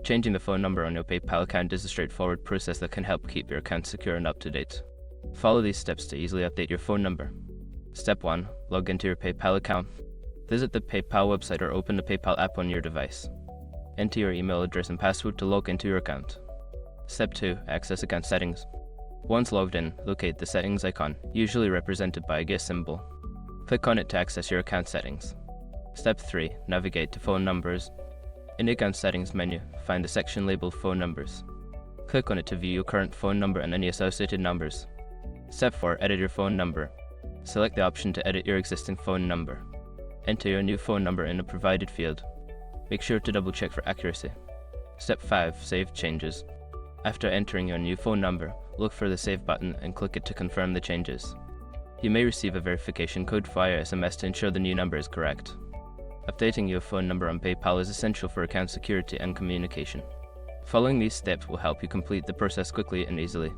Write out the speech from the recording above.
Changing the phone number on your PayPal account is a straightforward process that can help keep your account secure and up to date. Follow these steps to easily update your phone number. Step 1. Log into your PayPal account. Visit the PayPal website or open the PayPal app on your device. Enter your email address and password to log into your account. Step 2. Access account settings. Once logged in, locate the settings icon, usually represented by a gear symbol. Click on it to access your account settings. Step 3. Navigate to phone numbers. In the account settings menu, find the section labeled phone numbers. Click on it to view your current phone number and any associated numbers. Step 4. Edit your phone number. Select the option to edit your existing phone number. Enter your new phone number in the provided field. Make sure to double check for accuracy. Step 5. Save changes. After entering your new phone number, look for the Save button and click it to confirm the changes. You may receive a verification code via SMS to ensure the new number is correct. Updating your phone number on PayPal is essential for account security and communication. Following these steps will help you complete the process quickly and easily.